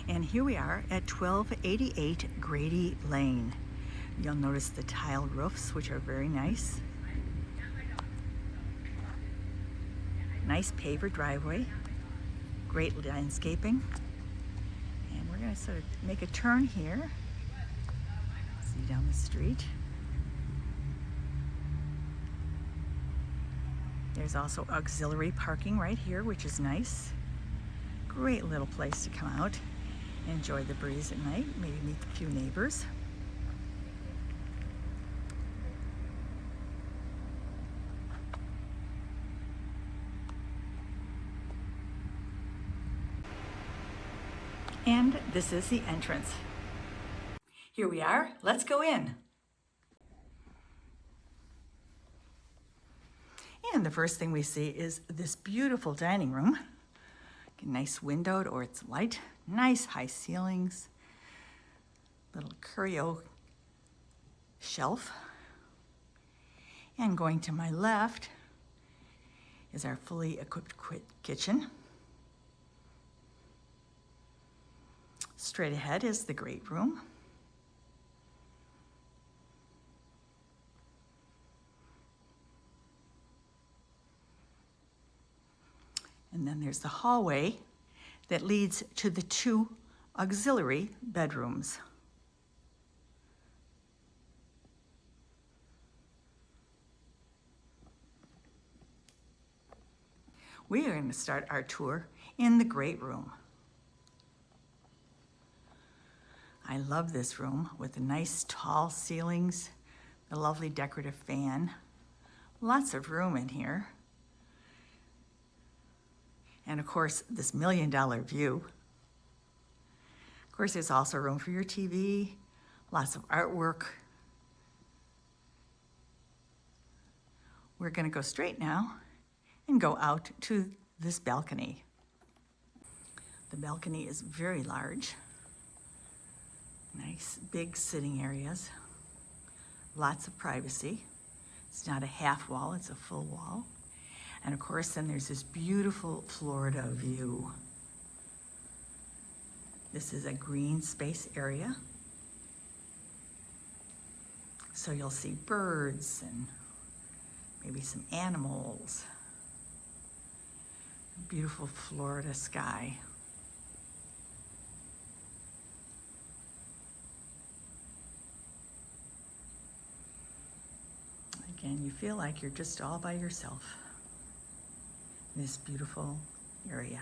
And here we are at 1288 Grady Lane. You'll notice the tiled roofs, which are very nice. Nice paver driveway, great landscaping. And we're gonna sort of make a turn here. See down the street. There's also auxiliary parking right here, which is nice. Great little place to come out, enjoy the breeze at night, maybe meet a few neighbors. And this is the entrance. Here we are, let's go in. And the first thing we see is this beautiful dining room. Nice windowed, or it's light. Nice high ceilings. Little curio shelf. And going to my left is our fully equipped kitchen. Straight ahead is the great room. And then there's the hallway that leads to the two auxiliary bedrooms. We are going to start our tour in the great room. I love this room with the nice tall ceilings, the lovely decorative fan. Lots of room in here. And of course, this $1 million view. Of course, there's also room for your TV, lots of artwork. We're gonna go straight now and go out to this balcony. The balcony is very large. Nice big sitting areas, lots of privacy. It's not a half wall, it's a full wall. And of course, then there's this beautiful Florida view. This is a green space area. So you'll see birds and maybe some animals. Beautiful Florida sky. Again, you feel like you're just all by yourself. This beautiful area.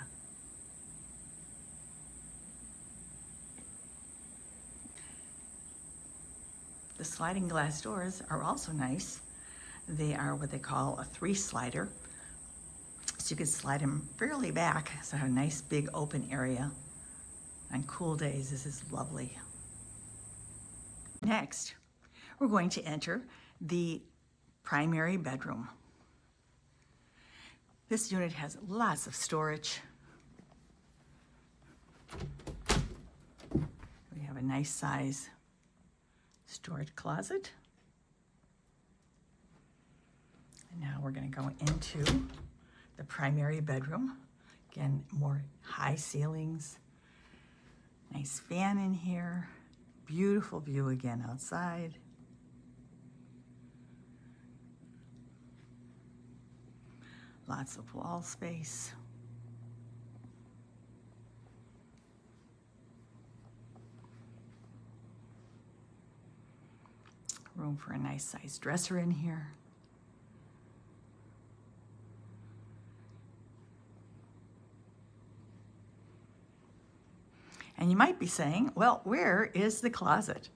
The sliding glass doors are also nice. They are what they call a 3-slider. So you can slide them fairly back, so have a nice big open area. On cool days, this is lovely. Next, we're going to enter the primary bedroom. This unit has lots of storage. We have a nice size storage closet. And now we're going to go into the primary bedroom. Again, more high ceilings. Nice fan in here. Beautiful view again outside. Lots of wall space. Room for a nice sized dresser in here. And you might be saying, well, where is the closet?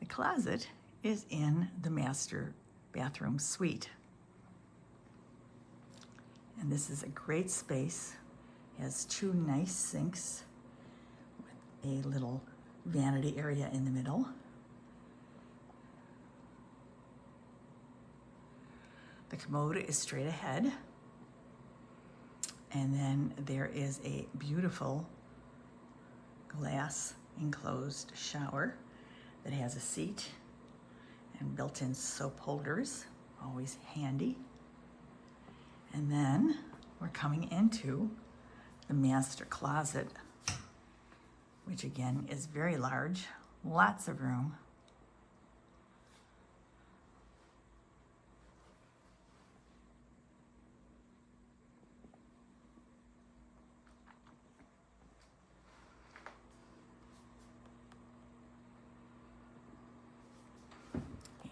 The closet is in the master bathroom suite. And this is a great space. It has 2 nice sinks with a little vanity area in the middle. The commode is straight ahead. And then there is a beautiful glass enclosed shower that has a seat and built-in soap holders, always handy. And then we're coming into the master closet. which again is very large, lots of room.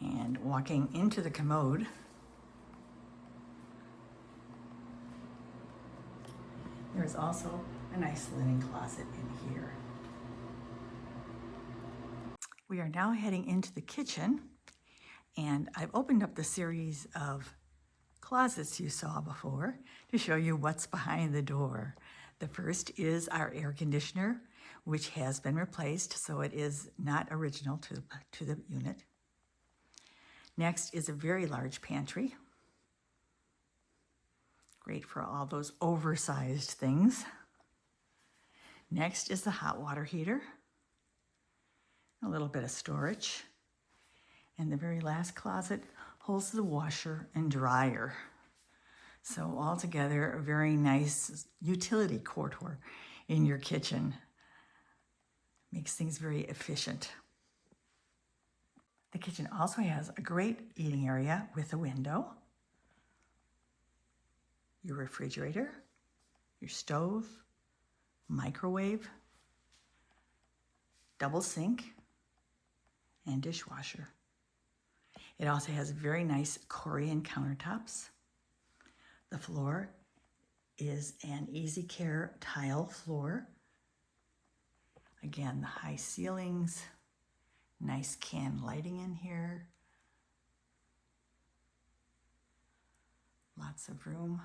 And walking into the commode, there's also a nice linen closet in here. We are now heading into the kitchen, and I've opened up the series of closets you saw before to show you what's behind the door. The first is our air conditioner, which has been replaced, so it is not original to the unit. Next is a very large pantry. Great for all those oversized things. Next is the hot water heater. A little bit of storage. And the very last closet holds the washer and dryer. So altogether, a very nice utility corridor in your kitchen. Makes things very efficient. The kitchen also has a great eating area with a window, your refrigerator, your stove, microwave, double sink, and dishwasher. It also has very nice Korean countertops. The floor is an easy care tile floor. Again, the high ceilings, nice can lighting in here. Lots of room.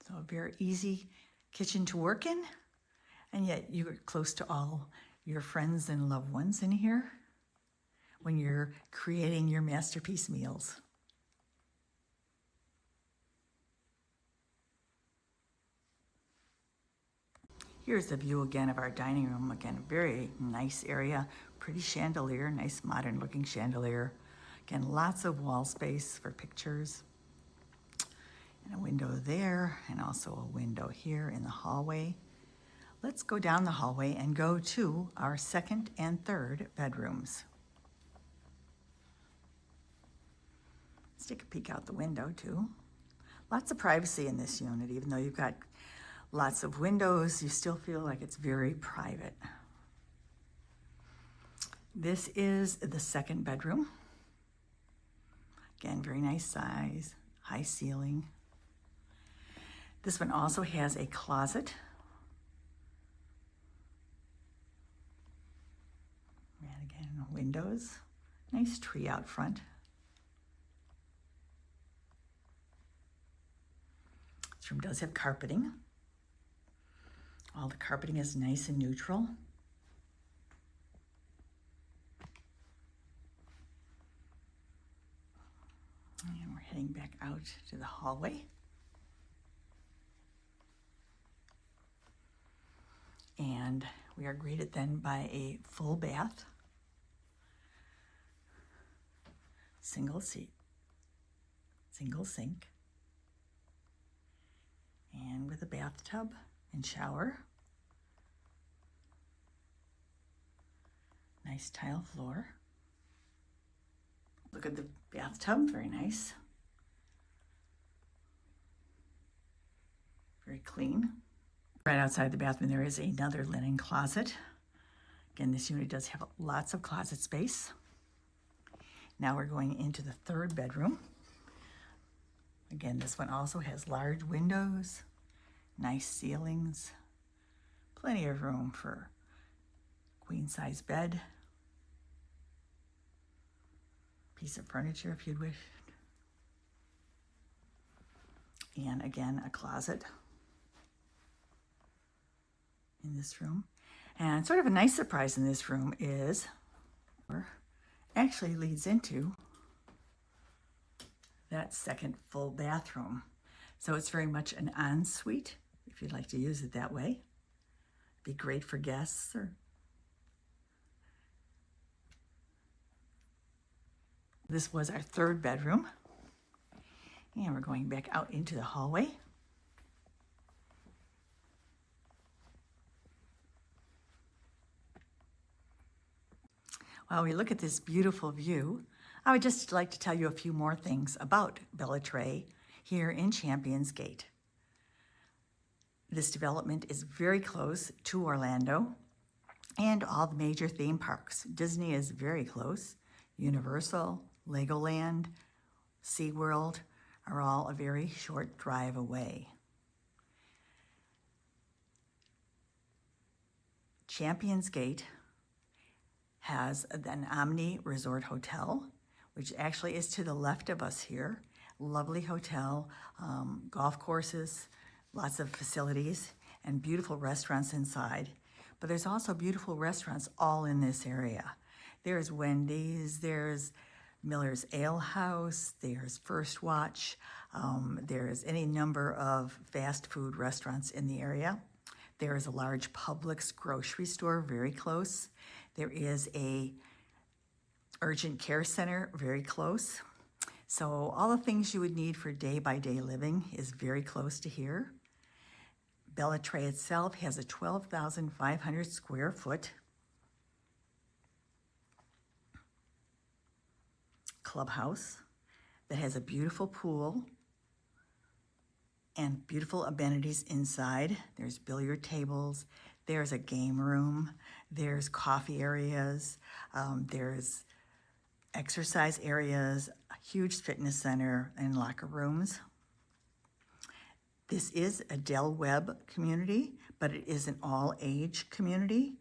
So a very easy kitchen to work in, and yet you're close to all your friends and loved ones in here when you're creating your masterpiece meals. Here's the view again of our dining room. Again, very nice area, pretty chandelier, nice modern looking chandelier. Again, lots of wall space for pictures. And a window there, and also a window here in the hallway. Let's go down the hallway and go to our second and third bedrooms. Let's take a peek out the window too. Lots of privacy in this unit. Even though you've got lots of windows, you still feel like it's very private. This is the second bedroom. Again, very nice size, high ceiling. This one also has a closet. And again, windows. Nice tree out front. This room does have carpeting. All the carpeting is nice and neutral. And we're heading back out to the hallway. And we are greeted then by a full bath, single seat, single sink, and with a bathtub and shower. Nice tile floor. Look at the bathtub, very nice. Very clean. Right outside the bathroom there is another linen closet. Again, this unit does have lots of closet space. Now we're going into the third bedroom. Again, this one also has large windows, nice ceilings, plenty of room for queen size bed, piece of furniture if you'd wish, and again, a closet in this room. And sort of a nice surprise in this room is, actually leads into that second full bathroom. So it's very much an ensuite, if you'd like to use it that way. Be great for guests. This was our third bedroom. And we're going back out into the hallway. While we look at this beautiful view, I would just like to tell you a few more things about Bella Trae here in Champions Gate. This development is very close to Orlando and all the major theme parks. Disney is very close. Universal, Legoland, SeaWorld are all a very short drive away. Champions Gate has an Omni Resort Hotel, which actually is to the left of us here. Lovely hotel, golf courses, lots of facilities, and beautiful restaurants inside. But there's also beautiful restaurants all in this area. There's Wendy's, there's Miller's Ale House, there's First Watch, there's any number of fast food restaurants in the area. There is a large Publix grocery store very close. There is a urgent care center very close. So all the things you would need for day-by-day living is very close to here. Bella Trae itself has a 12,500 square foot clubhouse that has a beautiful pool and beautiful amenities inside. There's billiard tables, there's a game room, there's coffee areas, there's exercise areas, a huge fitness center, and locker rooms. This is a Del Webb community, but it is an all-age community.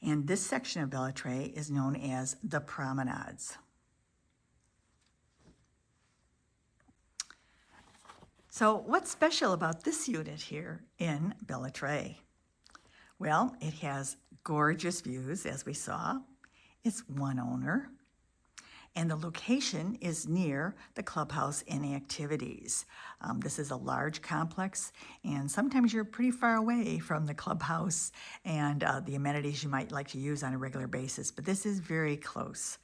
And this section of Bella Trae is known as the Promenades. So what's special about this unit here in Bella Trae? Well, it has gorgeous views, as we saw. It's one owner. And the location is near the clubhouse and activities. This is a large complex, and sometimes you're pretty far away from the clubhouse and the amenities you might like to use on a regular basis, but this is very close.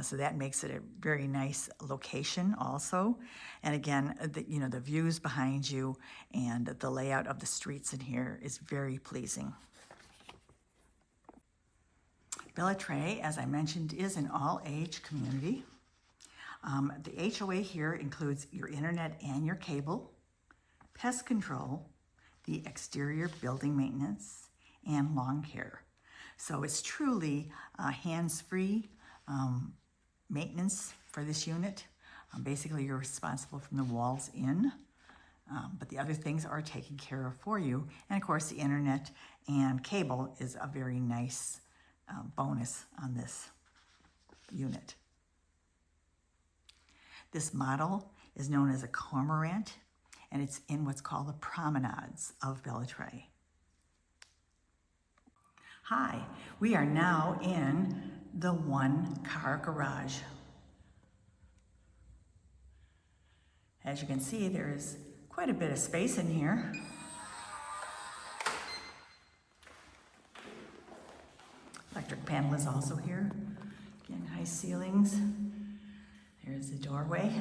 So that makes it a very nice location also. And again, the views behind you and the layout of the streets in here is very pleasing. Bella Trae, as I mentioned, is an all-age community. The HOA here includes your internet and your cable, pest control, the exterior building maintenance, and lawn care. So it's truly hands-free maintenance for this unit. Basically, you're responsible from the walls in, but the other things are taken care of for you. And of course, the internet and cable is a very nice bonus on this unit. This model is known as a cormorant, and it's in what's called the Promenades of Bella Trae. Hi, we are now in the one-car garage. As you can see, there is quite a bit of space in here. Electric panel is also here. Again, high ceilings. There's the doorway.